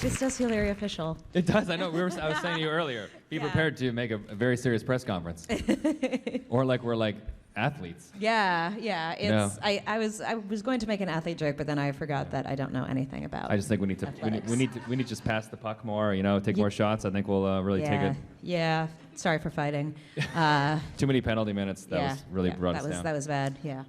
This does feel very official. It does. I know. I was saying to you earlier. Be prepared to make a very serious press conference, or like we're like athletes. Yeah. It's. No. I was going to make an athlete joke, but then I forgot that I don't know anything about. I just think we need to just pass the puck more. Take more shots. I think we'll really take it. Yeah. Sorry for fighting. Too many penalty minutes. That was really brought us down. That was bad. Yeah.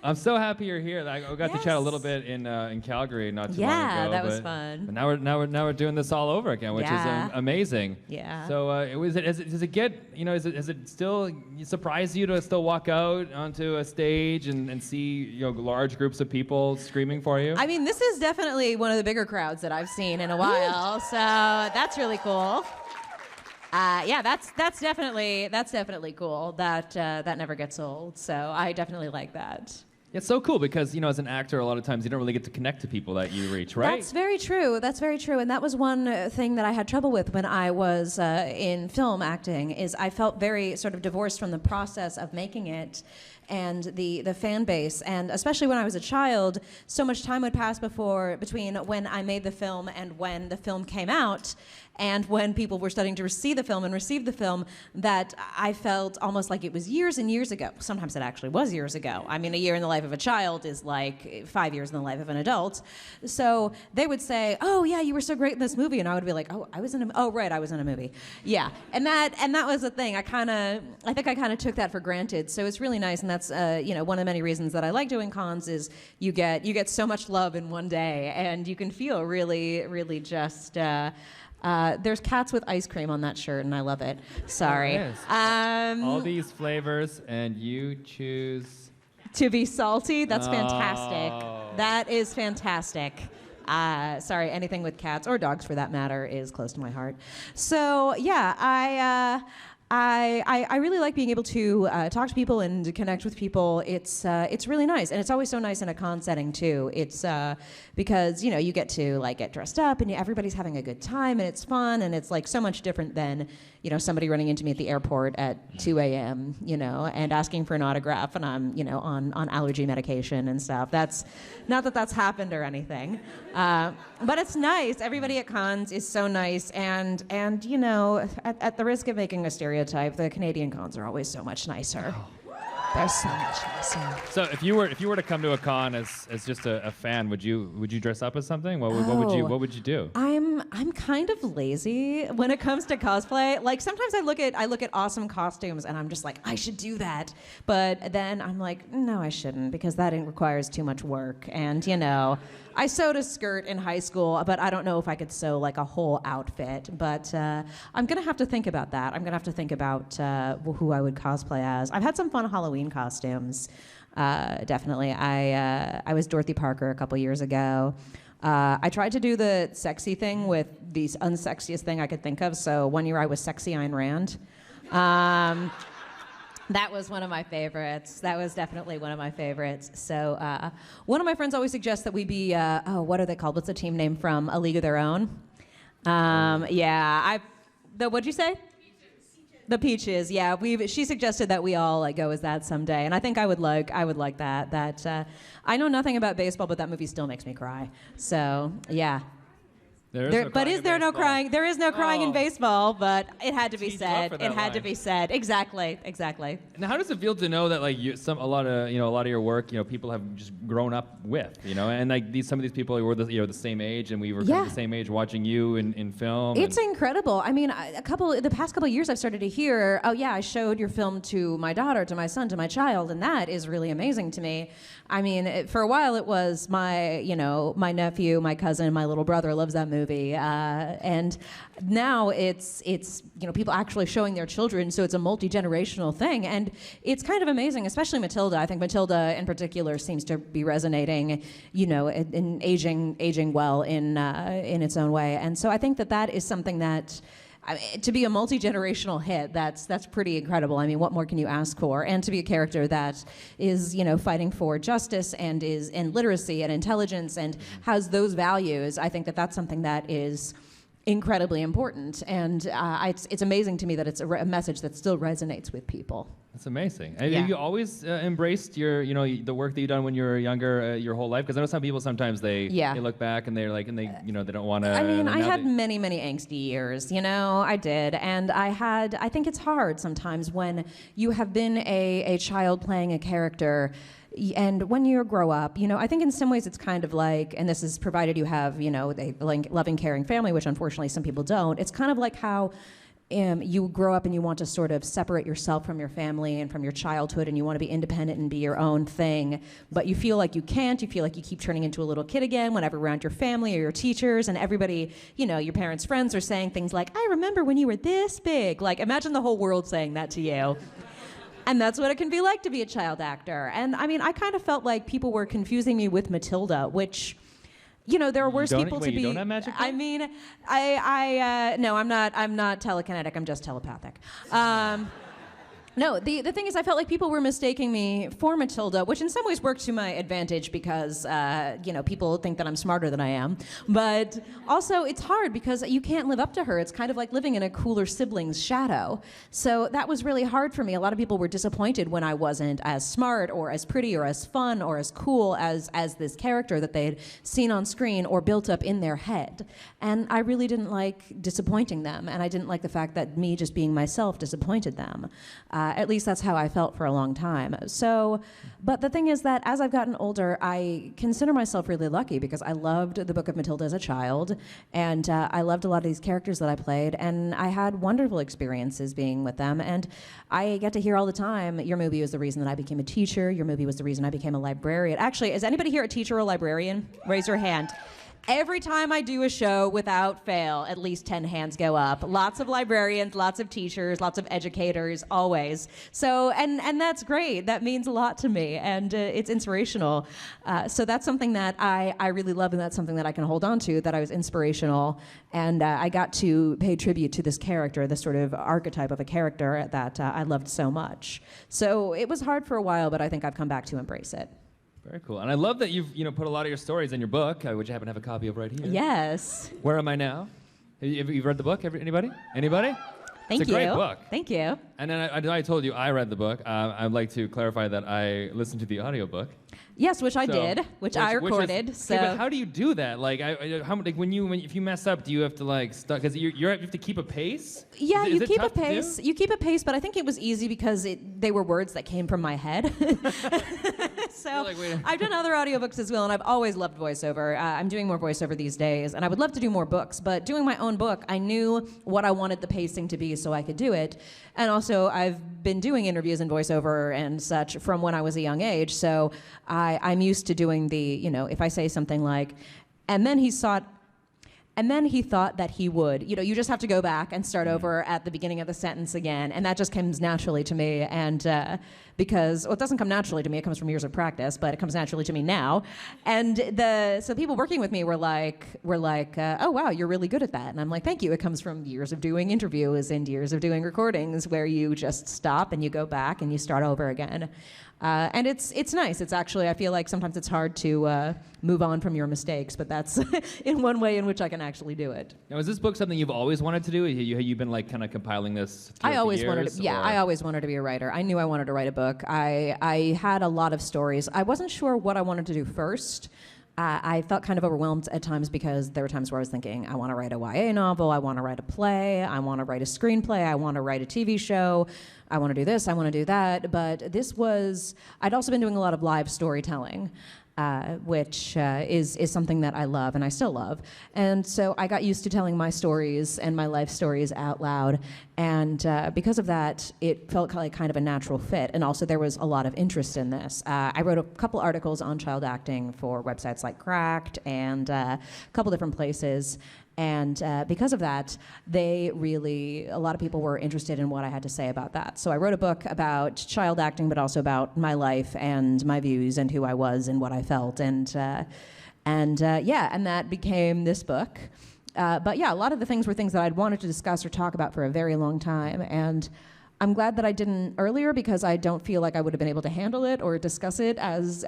I'm so happy you're here. I got to chat a little bit in Calgary not too long ago. Yeah, that was fun. But now we're doing this all over again, which is amazing. Yeah. So does it still surprise you to still walk out onto a stage and see large groups of people screaming for you? I mean, this is definitely one of the bigger crowds that I've seen in a while, so that's really cool. That's definitely cool. That never gets old. So I definitely like that. It's so cool because, as an actor, a lot of times you don't really get to connect to people that you reach, right? That's very true. And that was one thing that I had trouble with when I was in film acting, is I felt very sort of divorced from the process of making it and the fan base. And especially when I was a child, so much time would pass between when I made the film and when the film came out, and when people were starting to see the film and receive the film, that I felt almost like it was years and years ago. Sometimes it actually was years ago. I mean, a year in the life of a child is like 5 years in the life of an adult. So they would say, "Oh yeah, you were so great in this movie," and I would be like, "Oh, I was in a movie." Yeah, and that was the thing. I think I kind of took that for granted. So it's really nice, and that's one of the many reasons that I like doing cons is you get so much love in one day, and you can feel really, really just. There's cats with ice cream on that shirt, and I love it. Sorry. All these flavors, and you choose... To be salty? That's fantastic. That is fantastic. Sorry, anything with cats, or dogs for that matter, is close to my heart. So, yeah, I really like being able to talk to people and to connect with people. It's really nice, and it's always so nice in a con setting too. It's because you get to like get dressed up and everybody's having a good time and it's fun, and it's like so much different than somebody running into me at the airport at 2 a.m. And asking for an autograph, and I'm on allergy medication and stuff. That's not that that's happened or anything, but it's nice. Everybody at cons is so nice, and at the risk of making a stereotype, the Canadian cons are always so much nicer. They're so much nicer. So if you were to come to a con as just a fan, would you dress up as something? What would you do? I'm kind of lazy when it comes to cosplay. Like sometimes I look at awesome costumes and I'm just like, I should do that. But then I'm like, no, I shouldn't, because that requires too much work. And I sewed a skirt in high school, but I don't know if I could sew like a whole outfit. But I'm gonna have to think about that. I'm gonna have to think about who I would cosplay as. I've had some fun Halloween costumes. Definitely. I was Dorothy Parker a couple years ago. I tried to do the sexy thing with the unsexiest thing I could think of. So one year I was sexy Ayn Rand. That was one of my favorites. That was definitely one of my favorites. So one of my friends always suggests that we be, what are they called? What's the team name from A League of Their Own? What'd you say? The Peaches, yeah. She suggested that we all go as that someday, and I think I would like that. That I know nothing about baseball, but that movie still makes me cry. So yeah. Is there no crying? There is no crying in baseball, but it had to be said. It had to be said. Exactly. Now, how does it feel to know that a lot of your work, people have just grown up with, and some of these people were the same age, and we were kind of the same age watching you in film. It's incredible. I mean, the past couple of years, I've started to hear, oh yeah, I showed your film to my daughter, to my son, to my child, and that is really amazing to me. I mean, for a while it was my nephew, my cousin, my little brother loves that movie, and now it's people actually showing their children, so it's a multi-generational thing, and it's kind of amazing, especially Matilda. I think Matilda in particular seems to be resonating, in aging well in its own way, and so I think that is something that. To be a multi-generational hit, that's pretty incredible. I mean, what more can you ask for? And to be a character that is, fighting for justice and literacy and intelligence and has those values, I think that's something that is incredibly important. And it's amazing to me that it's a message that still resonates with people. That's amazing. Have you always embraced the work that you've done when you were younger, your whole life? Because I know some people sometimes they look back and they're like, and they don't want to. I mean, I had many angsty years. I did, and I think it's hard sometimes when you have been a child playing a character. And when you grow up, I think in some ways it's kind of like, and this is provided you have, a loving, caring family, which unfortunately some people don't. It's kind of like how you grow up and you want to sort of separate yourself from your family and from your childhood, and you want to be independent and be your own thing, but you feel like you can't. You feel like you keep turning into a little kid again whenever around your family or your teachers, and everybody, your parents' friends are saying things like, I remember when you were this big. Like, imagine the whole world saying that to you. And that's what it can be like to be a child actor. And I mean, I kind of felt like people were confusing me with Matilda, which, there are worse people to be. You don't have magic? I mean, no, I'm not telekinetic. I'm just telepathic. No, the thing is, I felt like people were mistaking me for Matilda, which in some ways worked to my advantage because, people think that I'm smarter than I am. But also, it's hard because you can't live up to her. It's kind of like living in a cooler sibling's shadow. So that was really hard for me. A lot of people were disappointed when I wasn't as smart or as pretty or as fun or as cool as this character that they had seen on screen or built up in their head. And I really didn't like disappointing them, and I didn't like the fact that me just being myself disappointed them. At least that's how I felt for a long time. So, but the thing is that as I've gotten older, I consider myself really lucky because I loved the Book of Matilda as a child, and I loved a lot of these characters that I played, and I had wonderful experiences being with them. And I get to hear all the time, your movie was the reason that I became a teacher, your movie was the reason I became a librarian. Actually, is anybody here a teacher or a librarian? Raise your hand. Every time I do a show, without fail, at least 10 hands go up. Lots of librarians, lots of teachers, lots of educators, always. So, and that's great. That means a lot to me, and it's inspirational. So that's something that I really love, and that's something that I can hold on to, that I was inspirational, and I got to pay tribute to this character, this sort of archetype of a character that I loved so much. So it was hard for a while, but I think I've come back to embrace it. Very cool. And I love that you've put a lot of your stories in your book, which I happen to have a copy of right here. Yes. Where Am I Now? Have you read the book? Anybody? Anybody? Thank you. It's a great book. Thank you. And then I told you I read the book. I'd like to clarify that I listened to the audiobook. Yes, which I did, which I recorded. So, but how do you do that? Like, if you mess up, do you have to like stuck? Because you have to keep a pace. Yeah, you keep a pace. You keep a pace, but I think it was easy because they were words that came from my head. So I've done other audiobooks as well, and I've always loved voiceover. I'm doing more voiceover these days, and I would love to do more books. But doing my own book, I knew what I wanted the pacing to be, so I could do it. And also, I've been doing interviews in voiceover and such from when I was a young age, so I'm used to doing the, if I say something like, and then he thought that he would. You just have to go back and start over at the beginning of the sentence again, and that just comes naturally to me. And because it doesn't come naturally to me, it comes from years of practice, but it comes naturally to me now. And so people working with me were like, oh wow, you're really good at that. And I'm like, thank you. It comes from years of doing interviews and years of doing recordings where you just stop and you go back and you start over again. And it's nice. It's actually, I feel like sometimes it's hard to move on from your mistakes, but that's in one way in which I can actually do it. Now, is this book something you've always wanted to do? You've been like kind of compiling this throughout the years? I always wanted to be a writer. I knew I wanted to write a book. I had a lot of stories. I wasn't sure what I wanted to do first. I felt kind of overwhelmed at times because there were times where I was thinking, I want to write a YA novel, I want to write a play, I want to write a screenplay, I want to write a TV show, I want to do this, I want to do that. But I'd also been doing a lot of live storytelling. Which is something that I love and I still love. And so I got used to telling my stories and my life stories out loud. And because of that, it felt like kind of a natural fit. And also there was a lot of interest in this. I wrote a couple articles on child acting for websites like Cracked and a couple different places. And because of that, a lot of people were interested in what I had to say about that. So I wrote a book about child acting, but also about my life and my views and who I was and what I felt. And that became this book. But yeah, a lot of the things were things that I'd wanted to discuss or talk about for a very long time. And I'm glad that I didn't earlier because I don't feel like I would have been able to handle it or discuss it as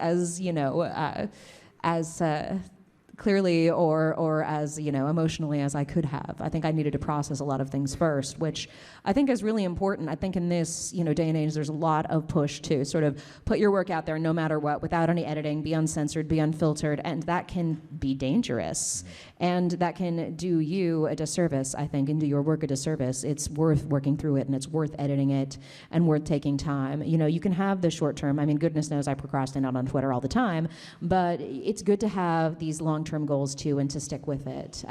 clearly or as emotionally as I could have. I think I needed to process a lot of things first, which I think is really important. I think in this day and age, there's a lot of push to sort of put your work out there no matter what, without any editing, be uncensored, be unfiltered, and that can be dangerous, and that can do you a disservice, I think, and do your work a disservice. It's worth working through it, and it's worth editing it, and worth taking time. You can have the short term. I mean, goodness knows I procrastinate on Twitter all the time, but it's good to have these long-term goals too, and to stick with it.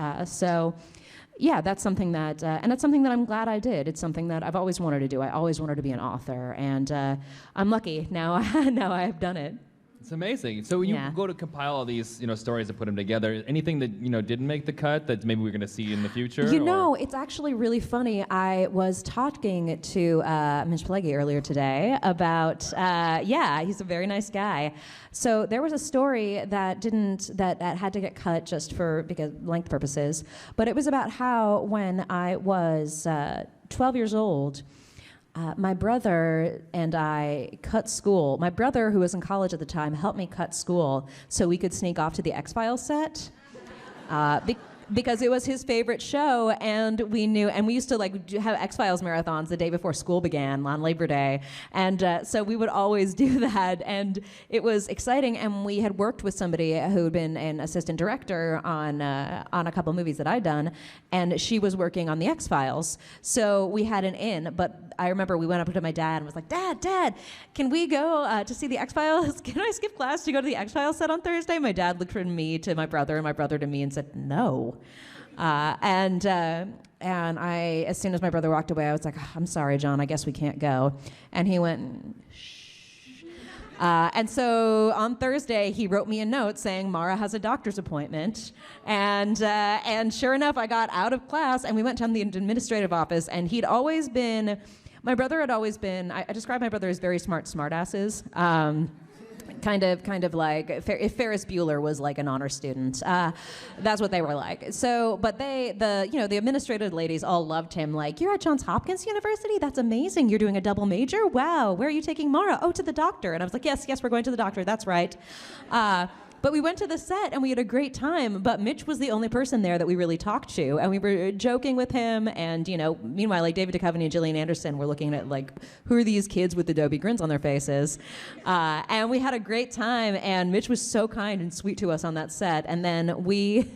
Yeah, that's something that, and it's something that I'm glad I did. It's something that I've always wanted to do. I always wanted to be an author, and I'm lucky now. Now I have done it. It's amazing. So when you go to compile all these, stories and put them together, anything that, didn't make the cut that maybe we're going to see in the future? It's actually really funny. I was talking to Mitch Pileggi earlier today about, he's a very nice guy. So there was a story that had to get cut just because length purposes, but it was about how when I was 12 years old, my brother and I cut school. My brother, who was in college at the time, helped me cut school so we could sneak off to the X-Files set. Because it was his favorite show, and we used to have X-Files marathons the day before school began on Labor Day, and so we would always do that, and it was exciting. And we had worked with somebody who had been an assistant director on a couple movies that I'd done, and she was working on the X-Files, so we had an in. But I remember we went up to my dad and was like, Dad, can we go to see the X-Files? Can I skip class to go to the X-Files set on Thursday? My dad looked from me to my brother, and my brother to me, and said, no. And I, as soon as my brother walked away, I was like, I'm sorry, John, I guess we can't go. And he went, shh. And so on Thursday, he wrote me a note saying, Mara has a doctor's appointment. And sure enough, I got out of class, and we went down to the administrative office, and my brother had always been, I describe my brother as very smart smartasses. Kind of like if Ferris Bueller was like an honor student, that's what they were like. So, but the administrative ladies all loved him. Like, you're at Johns Hopkins University? That's amazing. You're doing a double major? Wow. Where are you taking Mara? Oh, to the doctor. And I was like, yes, we're going to the doctor. That's right. But we went to the set, and we had a great time, but Mitch was the only person there that we really talked to, and we were joking with him, and, meanwhile, like, David Duchovny and Gillian Anderson were looking at, like, who are these kids with Adobe grins on their faces? And we had a great time, and Mitch was so kind and sweet to us on that set, and then we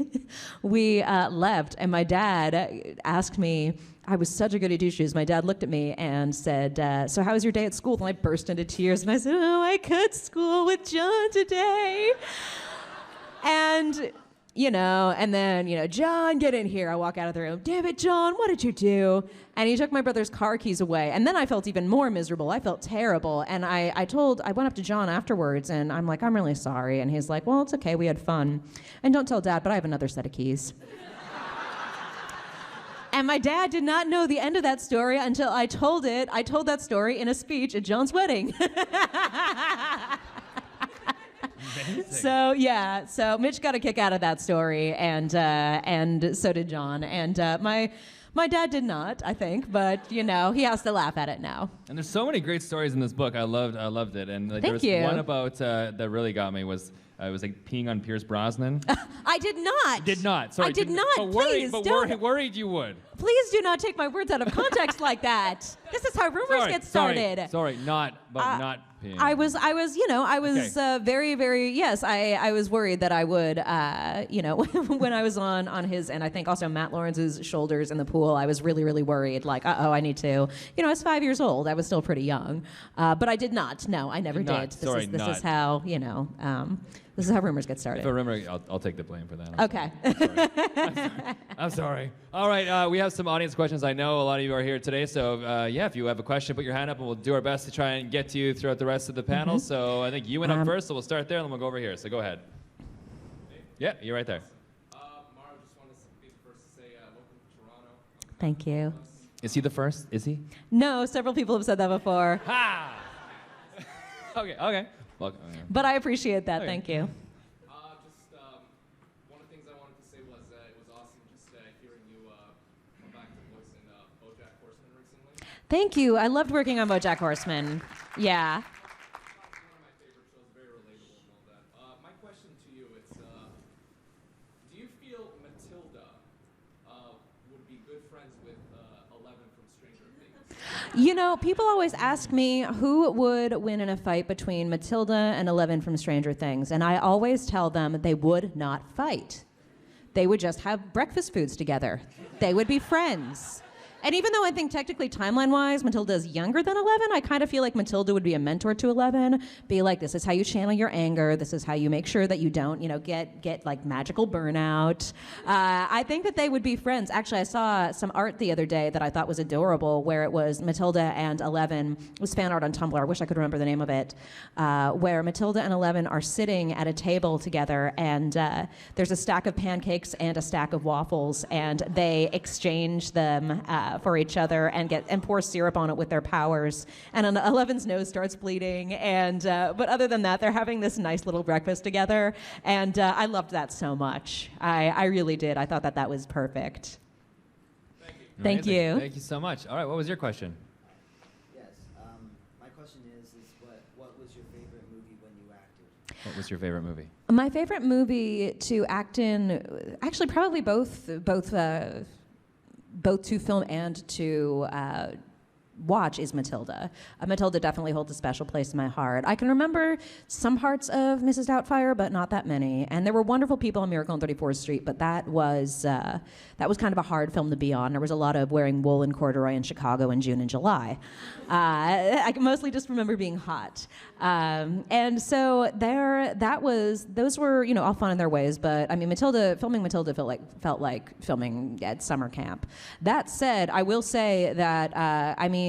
left, and my dad asked me, I was such a goody two-shoes. My dad looked at me and said, so how was your day at school? And I burst into tears, and I said, I cut school with John today. And, and then, John, get in here. I walk out of the room. Damn it, John, what did you do? And he took my brother's car keys away. And then I felt even more miserable. I felt terrible. And I went up to John afterwards, and I'm like, I'm really sorry. And he's like, well, it's okay. We had fun. And don't tell Dad, but I have another set of keys. And my dad did not know the end of that story until I told it. I told that story in a speech at John's wedding. So Mitch got a kick out of that story, and so did John. And my dad did not, I think, but he has to laugh at it now. And there's so many great stories in this book. I loved it. And there was one about that really got me was. It was like peeing on Pierce Brosnan. I did not. Did not. Sorry. I did not. Please don't. Worried you would. Please do not take my words out of context like that. This is how rumors get started. Sorry, not peeing. I was very, very, yes, I was worried that I would, when I was on his, and I think also Matt Lawrence's shoulders in the pool, I was really, really worried, like, I need to, I was 5 years old. I was still pretty young. But I did not. No, I never did. This is how, this is how rumors get started. If a rumor, I'll take the blame for that. Okay. I'm sorry. All right, we have some audience questions. I know a lot of you are here today, so if you have a question, put your hand up, and we'll do our best to try and get to you throughout the rest of the panel. Mm-hmm. So I think you went up first, so we'll start there, and then we'll go over here. So go ahead. Yeah, you're right there. Mara, just wanted to be the first to say welcome to Toronto. Thank you. Is he the first? Is he? No, several people have said that before. Ha! Okay. Welcome. But I appreciate that. Okay. Thank you. One of the things I wanted to say was it was awesome just hearing you come back to voice in BoJack Horseman recently. Thank you. I loved working on BoJack Horseman. Yeah. One of my favorite shows, very relatable and all that. My question to you, it's You know, people always ask me who would win in a fight between Matilda and Eleven from Stranger Things, and I always tell them they would not fight. They would just have breakfast foods together. They would be friends. And even though I think technically timeline-wise Matilda is younger than 11, I kind of feel like Matilda would be a mentor to 11. Be like, this is how you channel your anger. This is how you make sure that you don't, get like magical burnout. I think that they would be friends. Actually, I saw some art the other day that I thought was adorable, where it was Matilda and 11. It was fan art on Tumblr. I wish I could remember the name of it. Where Matilda and 11 are sitting at a table together, and there's a stack of pancakes and a stack of waffles, and they exchange them for each other and pour syrup on it with their powers. And 11's nose starts bleeding. And but other than that, they're having this nice little breakfast together. And I loved that so much. I really did. I thought that was perfect. Thank you. Thank you. Thank you so much. All right, what was your question? Yes. My question is what was your favorite movie when you acted? What was your favorite movie? My favorite movie to act in, actually probably both to film and to watch, is Matilda. Matilda definitely holds a special place in my heart. I can remember some parts of Mrs. Doubtfire, but not that many. And there were wonderful people on Miracle on 34th Street, but that was kind of a hard film to be on. There was a lot of wearing wool and corduroy in Chicago in June and July. I can mostly just remember being hot. And so those were, all fun in their ways, but I mean, filming Matilda felt like filming at summer camp. That said, I will say that,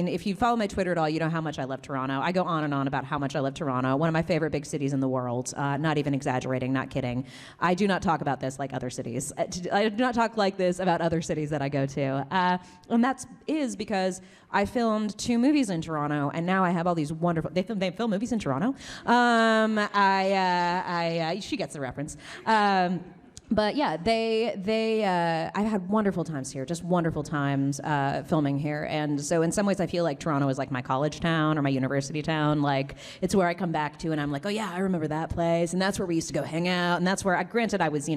if you follow my Twitter at all, you know how much I love Toronto. I go on and on about how much I love Toronto, one of my favorite big cities in the world. Not even exaggerating, not kidding. I do not talk about this like other cities. I do not talk like this about other cities that I go to. And that is because I filmed 2 movies in Toronto, and now I have all these wonderful. They film movies in Toronto. She gets the reference. But yeah, I've had wonderful times here, just wonderful times filming here. And so in some ways I feel like Toronto is like my college town or my university town. Like, it's where I come back to and I'm like, oh yeah, I remember that place. And that's where we used to go hang out. And that's where, granted I was,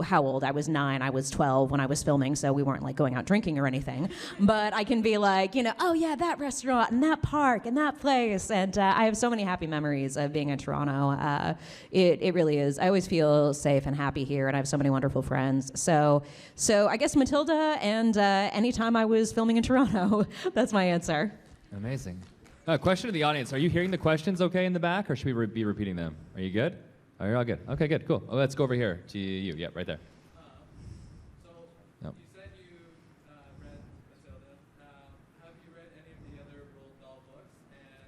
how old? I was 9, I was 12 when I was filming, so we weren't like going out drinking or anything. But I can be like, oh yeah, that restaurant and that park and that place. And I have so many happy memories of being in Toronto. It really is. I always feel safe and happy here, and I have so many wonderful friends. So I guess Matilda, and anytime I was filming in Toronto, that's my answer. Amazing. Question to the audience. Are you hearing the questions okay in the back, or should we be repeating them? Are you good? Oh, you're all good. Okay, good, cool. Oh, let's go over here to you. Yeah, right there. You said you read Matilda. Have you read any of the other Roald Dahl books? And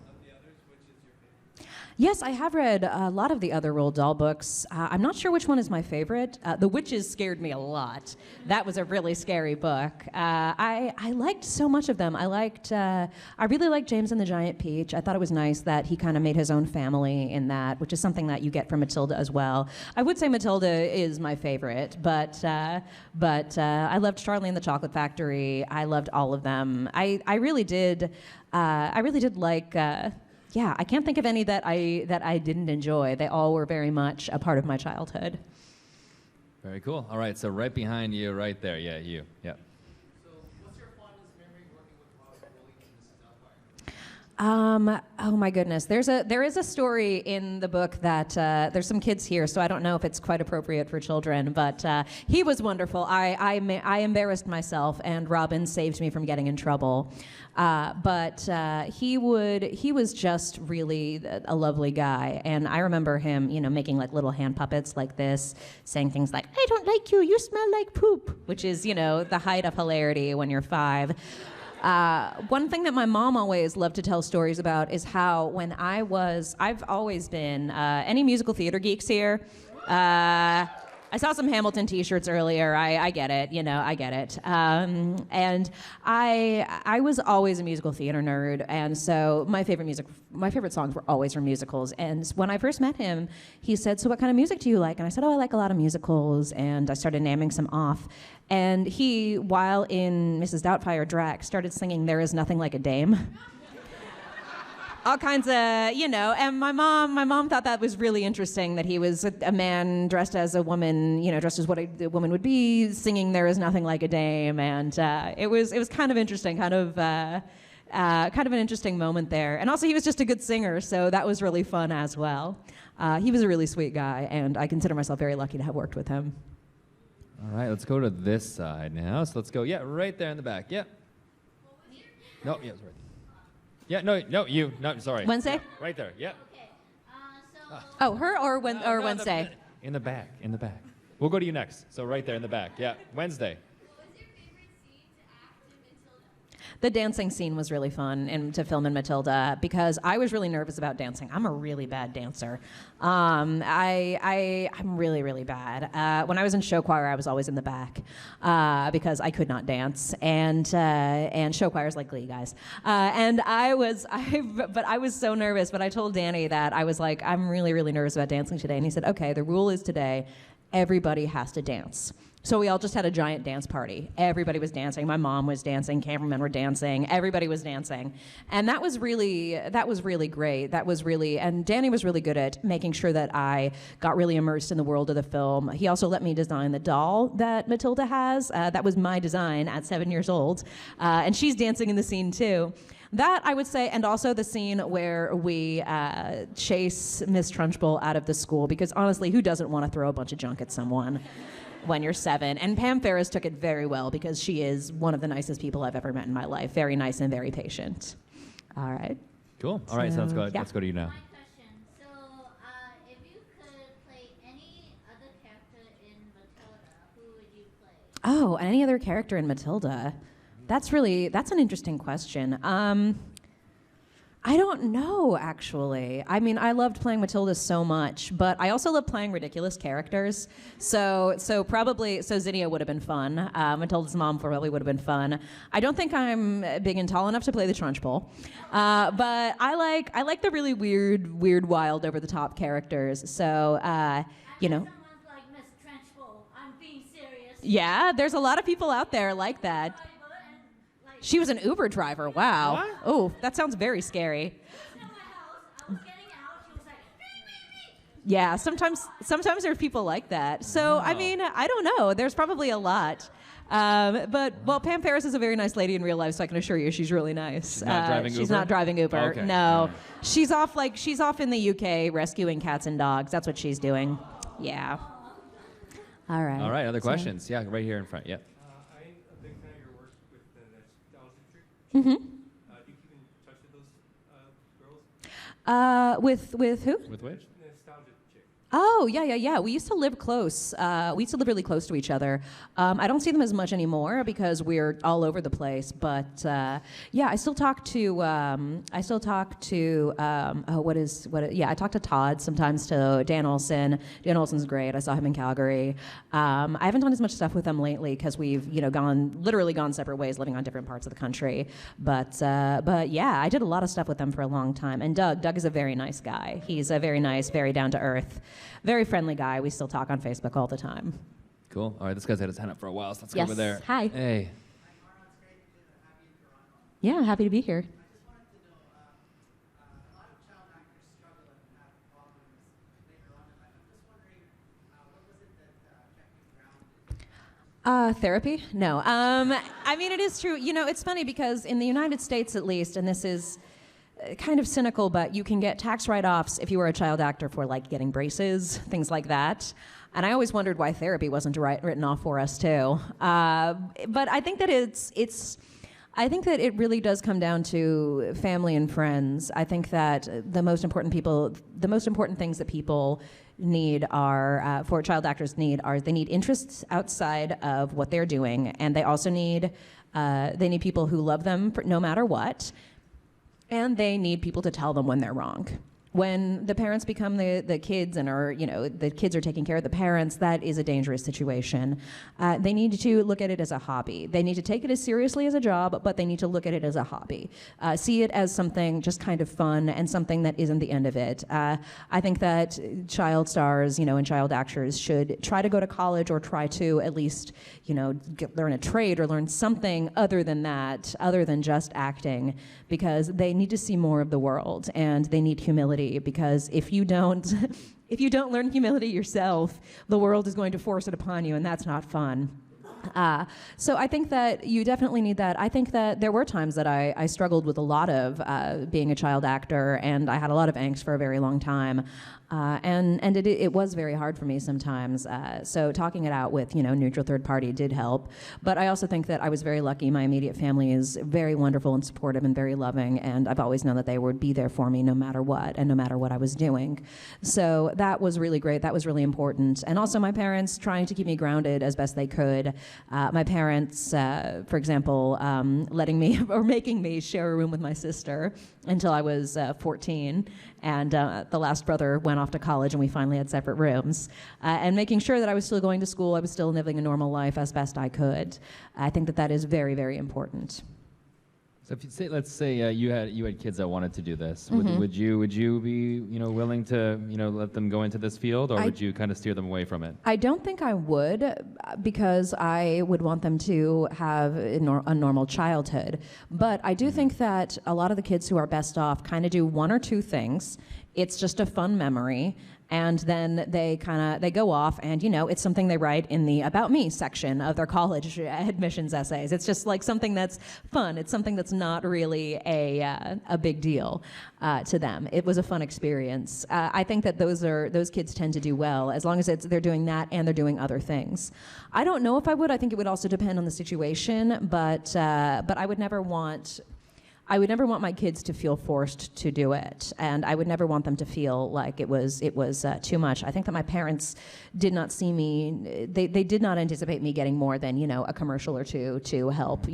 of the others, which is your favorite? Yes, I have read a lot of the other Roald Dahl books. I'm not sure which one is my favorite. The Witches scared me a lot. That was a really scary book. I liked so much of them. I really liked James and the Giant Peach. I thought it was nice that he kind of made his own family in that, which is something that you get from Matilda as well. I would say Matilda is my favorite, but I loved Charlie and the Chocolate Factory. I loved all of them. I really did like. Yeah, I can't think of any that I didn't enjoy. They all were very much a part of my childhood. Very cool. All right, so right behind you, right there. Yeah, you. Yeah. So, what's your fondest memory working with Rob Rowling and Mrs. Doubtfire? Oh my goodness. There is a story in the book that there's some kids here, so I don't know if it's quite appropriate for children, but he was wonderful. I embarrassed myself, and Robin saved me from getting in trouble. But he was just really a lovely guy, and I remember him, making like little hand puppets like this, saying things like, "I don't like you, you smell like poop," which is, the height of hilarity when you're 5. One thing that my mom always loved to tell stories about is how when I've always been, any musical theater geeks here? I saw some Hamilton T-shirts earlier. I get it, I get it. And I was always a musical theater nerd, and so my favorite songs were always from musicals. And when I first met him, he said, "So what kind of music do you like?" And I said, "Oh, I like a lot of musicals." And I started naming some off. And he, while in Mrs. Doubtfire Drac, started singing "There Is Nothing Like a Dame." all kinds of, you know. And my mom thought that was really interesting, that he was a man dressed as a woman, you know, dressed as what a woman would be, singing "There Is Nothing Like a Dame," and it was kind of interesting, kind of an interesting moment there. And also, he was just a good singer, so that was really fun as well. He was a really sweet guy, and I consider myself very lucky to have worked with him. All right, let's go to this side now. So let's go, right there in the back. Yeah. No, yeah, sorry. Yeah, no, you. No, sorry. Wednesday? Yeah, right there, yeah. Okay. So. Oh, her or No, Wednesday? In the back. We'll go to you next. So right there in the back. Yeah, Wednesday. What was your favorite scene to act in Matilda? The dancing scene was really fun to film in Matilda, because I was really nervous about dancing. I'm a really bad dancer. I'm really, really bad. When I was in show choir, I was always in the back because I could not dance, and show choir's like Glee, guys. But I was so nervous. But I told Danny that I was like, I'm really, really nervous about dancing today, and he said, okay, the rule is today, everybody has to dance. So we all just had a giant dance party. Everybody was dancing. My mom was dancing. Cameramen were dancing. Everybody was dancing, and that was really great. And Danny was really good at making sure that I got really immersed in the world of the film. He also let me design the doll that Matilda has. That was my design at 7 years old, and she's dancing in the scene too. That, I would say, and also the scene where we chase Miss Trunchbull out of the school, because honestly, who doesn't want to throw a bunch of junk at someone when you're 7? And Pam Ferris took it very well, because she is one of the nicest people I've ever met in my life. Very nice and very patient. All right. Cool. All right, so let's go. yeah. Let's go to you now. My question. So, if you could play any other character in Matilda, who would you play? Oh, any other character in Matilda? That's an interesting question. I don't know, actually. I mean, I loved playing Matilda so much, but I also love playing ridiculous characters. So Zinnia would have been fun. Matilda's mom probably would have been fun. I don't think I'm big and tall enough to play the Trunchbull, but I like the really weird, wild, over the top characters. So you know. Someone's like Miss Trenchbull. I'm being serious. Yeah, there's a lot of people out there like that. She was an Uber driver. Wow. What? Oh, that sounds very scary. At my house, I was getting out. She was like, "Beep, beep, beep." Yeah, sometimes there's people like that. So, I mean, I don't know. There's probably a lot. But Pam Ferris is a very nice lady in real life, so I can assure you she's really nice. She's not driving She's Uber? not driving Uber. Okay. No. She's off in the UK rescuing cats and dogs. That's what she's doing. Yeah. All right. All right, other So- questions? Yeah, right here in front. Yeah. I'm a big fan of your work with the nostalgia trick. Mm-hmm. Do you keep in touch with those girls? With who? With which? Nostalgia chick. Oh, yeah. We used to live close. We used to live really close to each other. I don't see them as much anymore because we're all over the place. But yeah, I still talk to. I talk to Todd sometimes. To Dan Olson. Dan Olson's great. I saw him in Calgary. I haven't done as much stuff with them lately because we've literally gone separate ways, living on different parts of the country. But yeah, I did a lot of stuff with them for a long time. And Doug is a very nice guy. He's a very nice, very down to earth, very friendly guy. We still talk on Facebook all the time. Cool. All right, this guy's had his hand up for a while, so let's go over Yes. there. Hi. Hey. Yeah, happy to be here. Therapy? No. I mean, it is true. You know, it's funny because in the United States, at least, and this is kind of cynical, but you can get tax write-offs if you were a child actor for like getting braces, things like that. And I always wondered why therapy wasn't written off for us too. But I think that I think that it really does come down to family and friends. I think that the most important things that people need are, for child actors they need interests outside of what they're doing, and they also need people who love them no matter what, and they need people to tell them when they're wrong. when the parents become the kids and are, the kids are taking care of the parents, that is a dangerous situation. They need to look at it as a hobby. They need to take it as seriously as a job, but they need to look at it as a hobby. See it as something just kind of fun and something that isn't the end of it. I think that child stars, and child actors should try to go to college or try to at least, learn a trade or learn something other than that, other than just acting, because they need to see more of the world and they need humility. Because if you don't learn humility yourself, the world is going to force it upon you, and that's not fun. So I think that you definitely need that. I think that there were times that I struggled with a lot of being a child actor, and I had a lot of angst for a very long time. And it was very hard for me sometimes. So talking it out with, neutral third party did help. But I also think that I was very lucky. My immediate family is very wonderful and supportive and very loving, and I've always known that they would be there for me no matter what and no matter what I was doing. So that was really great. That was really important. And also my parents trying to keep me grounded as best they could. My parents, for example, letting me or making me share a room with my sister until I was 14. And the last brother went off to college, and we finally had separate rooms. And making sure that I was still going to school, I was still living a normal life as best I could. I think that is very, very important. So if you say, let's say you had kids that wanted to do this, would you be willing to let them go into this field, or would you kind of steer them away from it? I don't think I would, because I would want them to have a normal childhood. But I do think that a lot of the kids who are best off kind of do one or two things. It's just a fun memory. And then they go off, and it's something they write in the About Me section of their college admissions essays. It's just like something that's fun. It's something that's not really a big deal to them. It was a fun experience. I think that those kids tend to do well as long as they're doing that and they're doing other things. I don't know if I would. I think it would also depend on the situation, but I would never want my kids to feel forced to do it, and I would never want them to feel like it was too much. I think that my parents did not see me; they did not anticipate me getting more than a commercial or two to help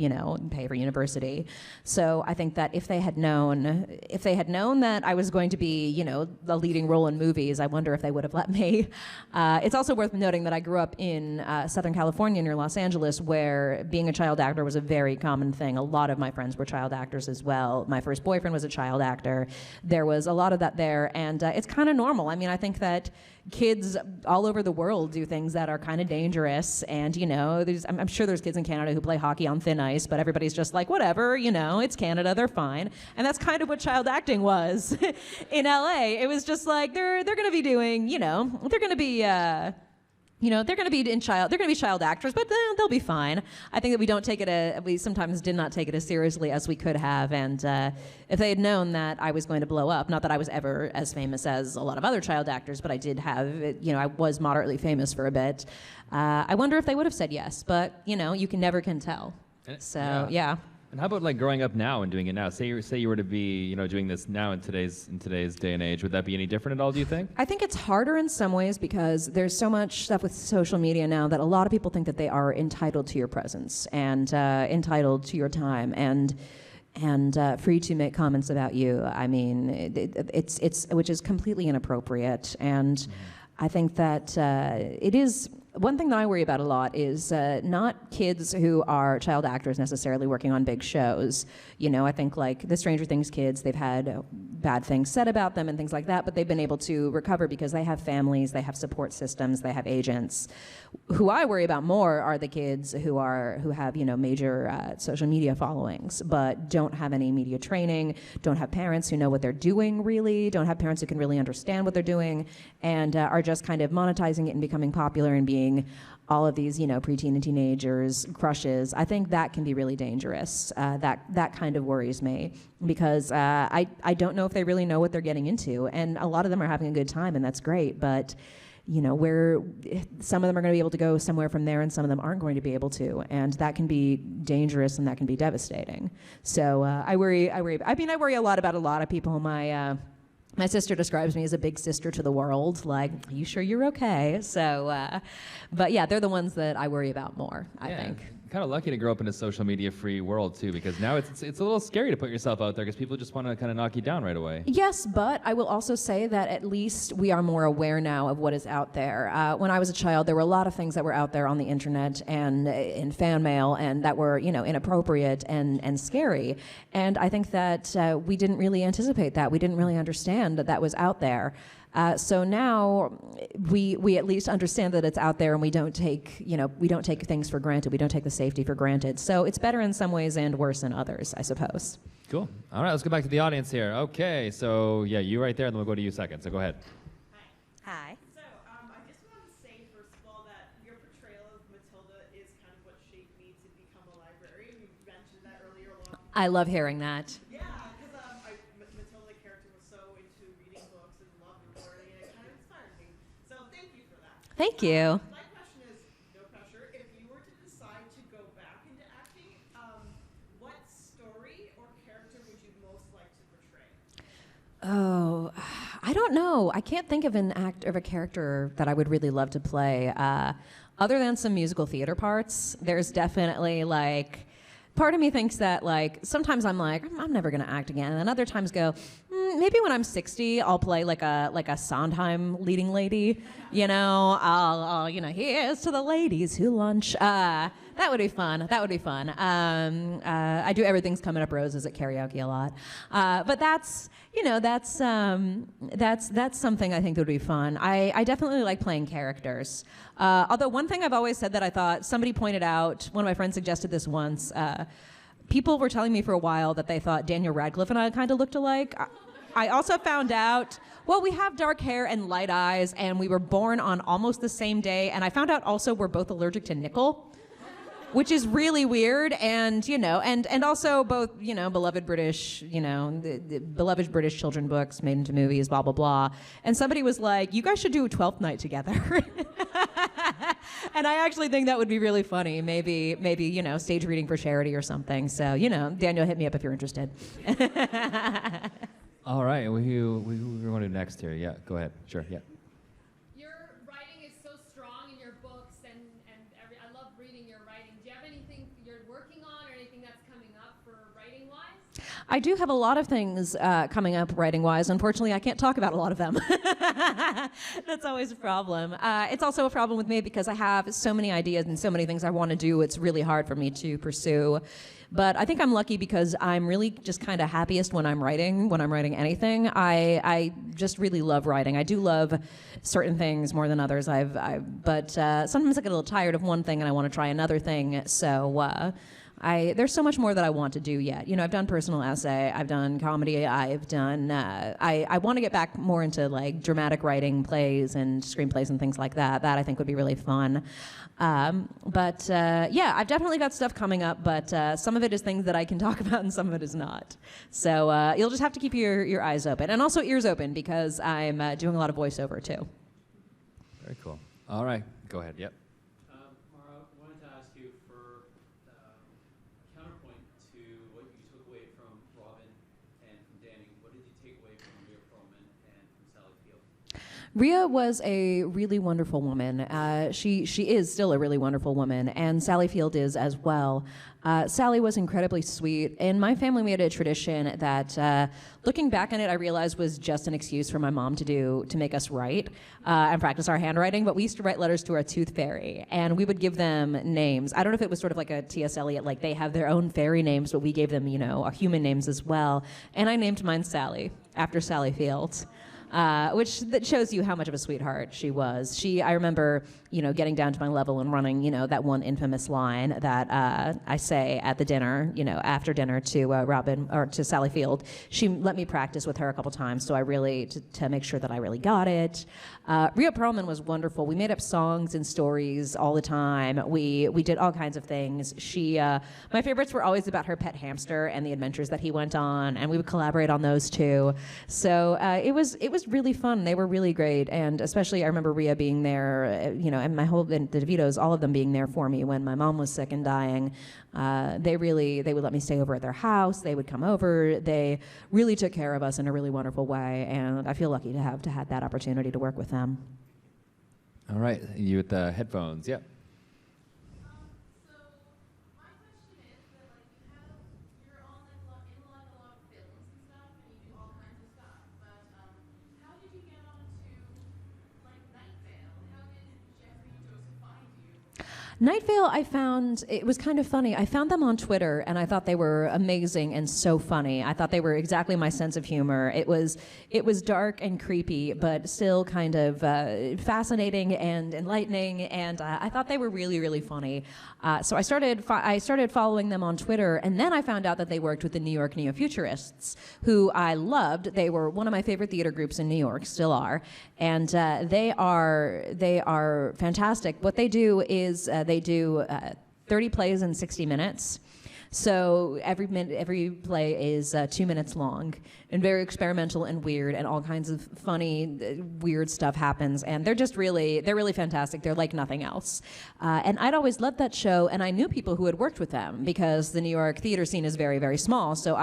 pay for university. So I think that if they had known that I was going to be the leading role in movies, I wonder if they would have let me. It's also worth noting that I grew up in Southern California near Los Angeles, where being a child actor was a very common thing. A lot of my friends were child actors as well. My first boyfriend was a child actor. There was a lot of that there, and it's kind of normal. I mean, I think that kids all over the world do things that are kind of dangerous, and I'm sure there's kids in Canada who play hockey on thin ice, but everybody's just like, whatever, it's Canada, they're fine. And that's kind of what child acting was in LA. It was just like they're going to be doing, they're going to be they're going to be child actors, but they'll be fine. I think that we sometimes did not take it as seriously as we could have. And if they had known that I was going to blow up, not that I was ever as famous as a lot of other child actors, but I did have, I was moderately famous for a bit. I wonder if they would have said yes, but you can tell. So yeah. And how about like growing up now and doing it now? Say you were to be, doing this now in today's day and age. Would that be any different at all, do you think? I think it's harder in some ways because there's so much stuff with social media now that a lot of people think that they are entitled to your presence and entitled to your time and free to make comments about you. I mean, it's which is completely inappropriate. And I think that it is. One thing that I worry about a lot is not kids who are child actors necessarily working on big shows. I think like the Stranger Things kids, they've had bad things said about them and things like that, but they've been able to recover because they have families, they have support systems, they have agents. Who I worry about more are the kids who have major social media followings, but don't have any media training, don't have parents who know what they're doing really, don't have parents who can really understand what they're doing, and are just kind of monetizing it and becoming popular and being all of these, preteen and teenagers, crushes. I think that can be really dangerous. That kind of worries me because I don't know if they really know what they're getting into, and a lot of them are having a good time, and that's great, but where some of them are going to be able to go somewhere from there and some of them aren't going to be able to, and that can be dangerous and that can be devastating. So I worry a lot about a lot of people. My sister describes me as a big sister to the world, like, are you sure you're okay? So, but yeah, they're the ones that I worry about more, I think. kind of lucky to grow up in a social media free world too, because now it's a little scary to put yourself out there because people just want to kind of knock you down right away. Yes, but I will also say that at least we are more aware now of what is out there. When I was a child, there were a lot of things that were out there on the internet and in fan mail and that were, inappropriate and scary. And I think that we didn't really anticipate that. We didn't really understand that that was out there. So now we at least understand that it's out there, and we don't take things for granted. We don't take the safety for granted. So it's better in some ways and worse in others, I suppose. Cool. All right, let's go back to the audience here. Okay, so yeah, you right there, and then we'll go to you second. So go ahead. Hi. So, I just wanted to say, first of all, that your portrayal of Matilda is kind of what shaped me to become a librarian. You mentioned that earlier on. I love hearing that. Yeah, because Matilda character was so into reading books and loved reporting, and it kind of inspired me. So, thank you for that. Thank you. My question is, no pressure, if you were to decide to go back into acting, what story or character would you most like to portray? Oh, I don't know. I can't think of a character that I would really love to play. Other than some musical theater parts, there's definitely part of me thinks that sometimes I'm never gonna act again, and then other times go, maybe when I'm 60 I'll play like a Sondheim leading lady, I'll here's to the ladies who lunch. That would be fun. I do Everything's Coming Up Roses at karaoke a lot, but that's something I think that would be fun. I definitely like playing characters. Although one thing I've always said that I thought, somebody pointed out, one of my friends suggested this once, people were telling me for a while that they thought Daniel Radcliffe and I kind of looked alike. I also found out, well, we have dark hair and light eyes, and we were born on almost the same day, and I found out also we're both allergic to nickel, which is really weird, and and also both beloved British the beloved British children books made into movies, blah blah blah. And somebody was like, you guys should do a 12th night together. And I actually think that would be really funny. Maybe stage reading for charity or something. So Daniel, hit me up if you're interested. All right, who we want to do next here? Yeah, go ahead. Sure. Yeah. Your writing is so strong in your books, and I love reading your writing. Do you have anything you're working on or anything that's coming up for writing-wise? I do have a lot of things coming up writing-wise. Unfortunately, I can't talk about a lot of them. That's always a problem. It's also a problem with me because I have so many ideas and so many things I want to do. It's really hard for me to pursue. But I think I'm lucky because I'm really just kind of happiest when I'm writing anything. I just really love writing. I do love certain things more than others. But sometimes I get a little tired of one thing and I want to try another thing. So there's so much more that I want to do yet. I've done personal essay, I've done comedy, I've done. I want to get back more into dramatic writing, plays and screenplays and things like that. That I think would be really fun. But I've definitely got stuff coming up. But some of it is things that I can talk about, and some of it is not. So you'll just have to keep your eyes open and also ears open because I'm doing a lot of voiceover too. Very cool. All right, go ahead. Yep. Mara, I wanted to ask you for a counterpoint to what you took away from Robin and from Danny. What did you take away from Rhea Perlman and from Sally Field? Rhea was a really wonderful woman. She is still a really wonderful woman, and Sally Field is as well. Sally was incredibly sweet. In my family, we had a tradition that, looking back on it, I realized was just an excuse for my mom to make us write and practice our handwriting. But we used to write letters to our tooth fairy, and we would give them names. I don't know if it was sort of like a T.S. Eliot, like they have their own fairy names, but we gave them, our human names as well. And I named mine Sally after Sally Field. Which that shows you how much of a sweetheart she was. I remember, getting down to my level and running, that one infamous line that I say at the dinner, after dinner to Robin or to Sally Field. She let me practice with her a couple times, so I really to make sure that I really got it. Rhea Perlman was wonderful. We made up songs and stories all the time. We did all kinds of things. My favorites were always about her pet hamster and the adventures that he went on, and we would collaborate on those too. So it was really fun. They were really great, and especially I remember Rhea being there, and the DeVitos, all of them being there for me when my mom was sick and dying. They would let me stay over at their house. They would come over. They really took care of us in a really wonderful way, and I feel lucky to have had that opportunity to work with them. All right, you with the headphones. Yep. So Night Vale, I found, it was kind of funny. I found them on Twitter, and I thought they were amazing and so funny. I thought they were exactly my sense of humor. It was dark and creepy, but still kind of fascinating and enlightening, and I thought they were really, really funny. So I started following them on Twitter, and then I found out that they worked with the New York Neo-Futurists, who I loved. They were one of my favorite theater groups in New York, still are, and they are fantastic. What they do is they do 30 plays in 60 minutes. So every play is 2 minutes long and very experimental and weird, and all kinds of funny, weird stuff happens. And they're really fantastic. They're like nothing else. And I'd always loved that show, and I knew people who had worked with them because the New York theater scene is very, very small. So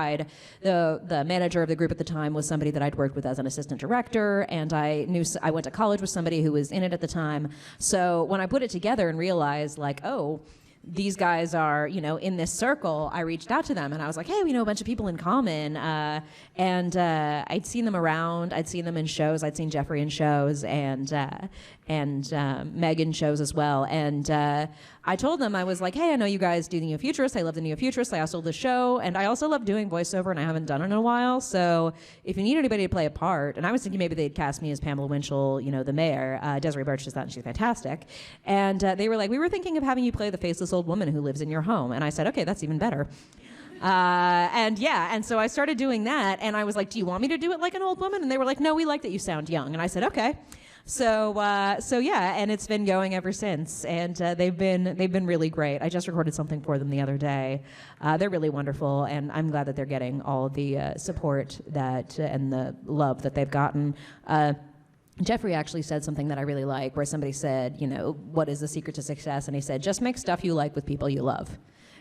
the manager of the group at the time was somebody that I'd worked with as an assistant director, and I went to college with somebody who was in it at the time. So when I put it together and realized, like, oh, these guys are, in this circle, I reached out to them and I was like, hey, we know a bunch of people in common. And I'd seen them around. I'd seen them in shows. I'd seen Jeffrey in shows and Meg in shows as well. And I told them, I was like, hey, I know you guys do the Neo-Futurists. I love the Neo-Futurists. I also love the show. And I also love doing voiceover, and I haven't done it in a while. So if you need anybody to play a part, and I was thinking maybe they'd cast me as Pamela Winchell, the mayor. Desiree Birch does that, and she's fantastic. And they were like, we were thinking of having you play the faceless old woman who lives in your home. And I said, okay, that's even better. And so I started doing that, and I was like, do you want me to do it like an old woman? And they were like, no, we like that you sound young. And I said, okay. So yeah, and it's been going ever since, and they've been really great. I just recorded something for them the other day. They're really wonderful, and I'm glad that they're getting all the support and the love that they've gotten. Jeffrey actually said something that I really like, where somebody said, what is the secret to success? And he said, just make stuff you like with people you love.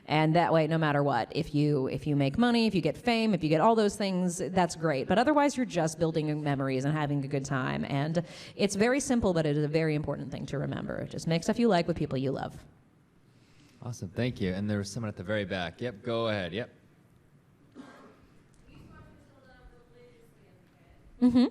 And that way, no matter what, if you make money, if you get fame, if you get all those things, that's great. But otherwise, you're just building memories and having a good time. And it's very simple, but it is a very important thing to remember. Just make stuff you like with people you love. Awesome, thank you. And there was someone at the very back. Yep, go ahead. Yep. Mm-hmm.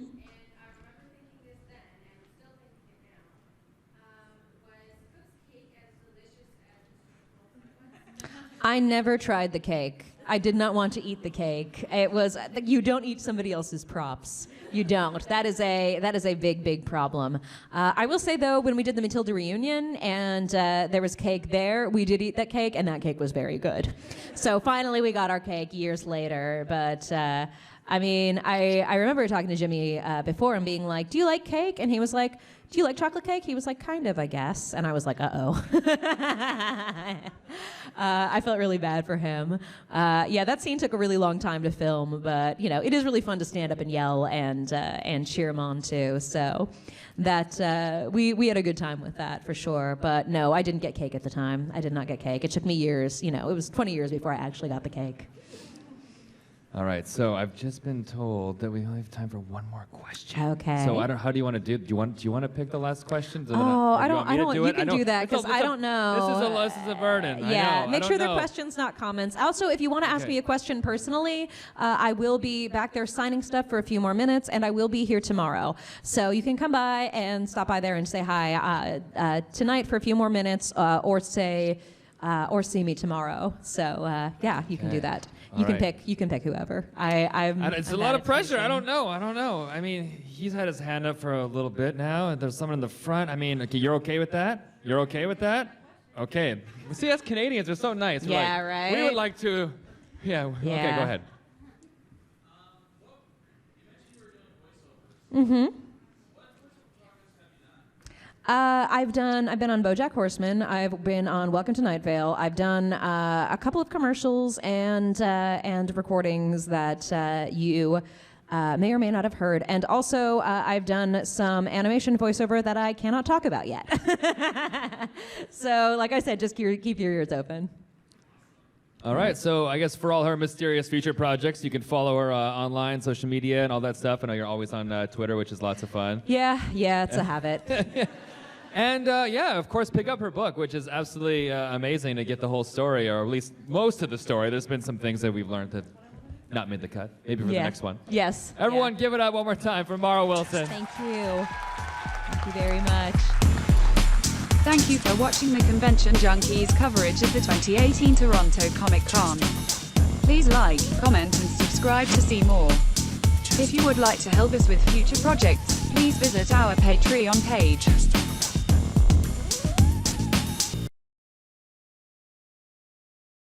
I never tried the cake. I did not want to eat the cake. It was, you don't eat somebody else's props. You don't. That is a big, big problem. I will say, though, when we did the Matilda reunion and there was cake there, we did eat that cake, and that cake was very good. So finally we got our cake years later. But I remember talking to Jimmy before and being like, do you like cake? And he was like, do you like chocolate cake? He was like, kind of, I guess. And I was like, uh-oh. I felt really bad for him. Yeah, that scene took a really long time to film, but it is really fun to stand up and yell and cheer him on too. So that we had a good time with that for sure. But no, I didn't get cake at the time. I did not get cake. It took me years. It was 20 years before I actually got the cake. All right, so I've just been told that we only have time for one more question. Okay. So how do you want to do? Do you want to pick the last question? Oh, I don't. You can do that because I don't know. This is a burden. Yeah, I know. make sure they're questions, not comments. Also, if you want to ask me a question personally, I will be back there signing stuff for a few more minutes, and I will be here tomorrow. So you can come by and stop by there and say hi tonight for a few more minutes, or see me tomorrow. So yeah, you can do that. You can pick whoever. It's a lot of pressure. I don't know. I mean, he's had his hand up for a little bit now, and there's someone in the front. I mean, okay, you're okay with that? You're okay with that? Okay. See, us Canadians are so nice. Yeah, right. We would like to. Yeah. Okay, go ahead. Mm-hmm. I've been on BoJack Horseman. I've been on Welcome to Night Vale. I've done a couple of commercials and recordings that you may or may not have heard. And also, I've done some animation voiceover that I cannot talk about yet. So, like I said, just keep your ears open. All right, so I guess for all her mysterious future projects, you can follow her online, social media, and all that stuff. I know you're always on Twitter, which is lots of fun. Yeah, it's a habit. And yeah, of course, pick up her book, which is absolutely amazing to get the whole story, or at least most of the story. There's been some things that we've learned that not made the cut. Maybe for the next one. Yes. Everyone, give it up one more time for Mara Wilson. Thank you. Thank you very much. Thank you for watching the Convention Junkies coverage of the 2018 Toronto ComiCon. Please like, comment and subscribe to see more. If you would like to help us with future projects, please visit our Patreon page.